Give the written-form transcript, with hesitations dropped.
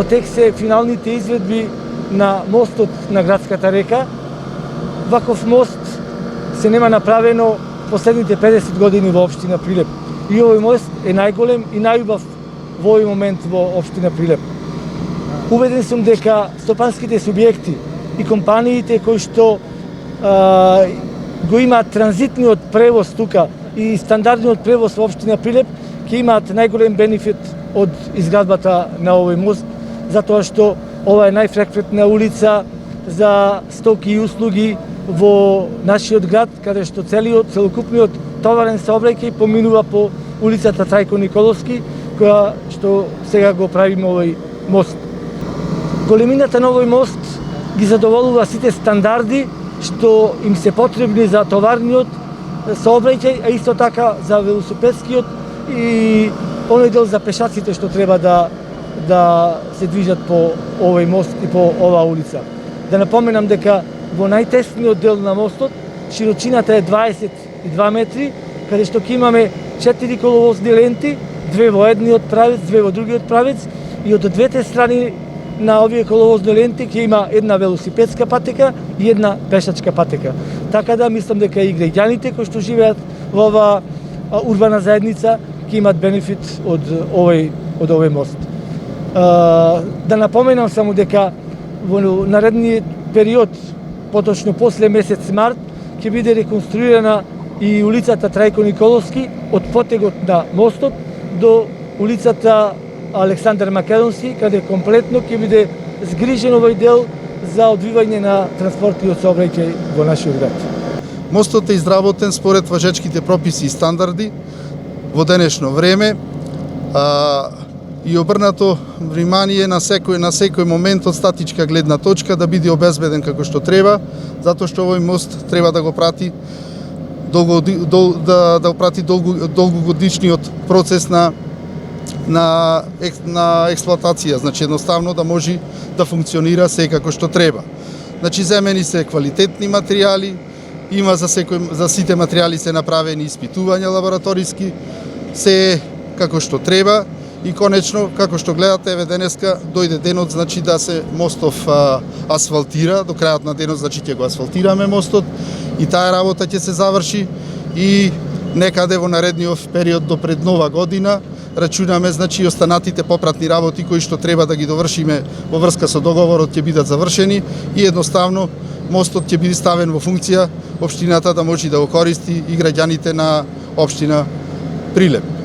Во тек се финалните изведби на мостот на градската река. Ваков мост се нема направено последните 50 години во општина Прилеп. И овој мост е најголем и најубав во овој момент во општина Прилеп. Убеден сум дека стопанските субјекти и компаниите кои што го имаат транзитниот превоз тука и стандардниот превоз во општина Прилеп ќе имаат најголем бенефит од изградбата на овој мост, затоа што ова е најфреквентна улица за стоки и услуги во нашиот град, каде што целокупниот товарен сообраќај поминува по улицата Трајко Николовски, која што сега го правиме овој мост. Големината на овој мост ги задоволува сите стандарди што им се потребни за товарниот сообраќај, а исто така за велосипедскиот и оној дел за пешаците што треба да се движат по овој мост и по оваа улица. Да напоменам дека во најтесниот дел на мостот широчината е 22 метри, каде што ќе имаме 4 коловозни ленти, 2 во едниот правец, 2 во другиот правец, и од двете страни на овие коловозни ленти ќе има една велосипедска патека и една пешачка патека. Така да мислам дека и граѓаните кои што живеат во оваа урбана заедница ќе имат бенефит од овој мост. Да напоменам само дека во наредниот период, поточно после месец март, ќе биде реконструирана и улицата Трајко Николовски од потегот на мостот до улицата Александар Македонски, каде комплетно ќе биде згрижен овој дел за одвивање на транспортниот сообраќај во нашиот град. Мостот е изработен според важечките прописи и стандарди во денешно време и обрнато внимание на секој момент од статичка гледна точка да биде обезбеден како што треба, затоа што овој мост треба да го прати долгогодишниот процес на експлоатација, значи едноставно да може да функционира се како што треба. Значи земени се квалитетни материјали, има за сите материјали се направени испитувања лабораториски, се како што треба и конечно, како што гледате, еве денеска дојде денот, значи да се мостов асфалтира, до крајот на денот значи ќе го асфалтираме мостот и таа работа ќе се заврши и некаде во наредниот период до пред нова година рачунаме, значи, останатите попратни работи кои што треба да ги довршиме во врска со договорот ќе бидат завршени и едноставно мостот ќе биде ставен во функција, општината да може да го користи и граѓаните на општина Прилеп.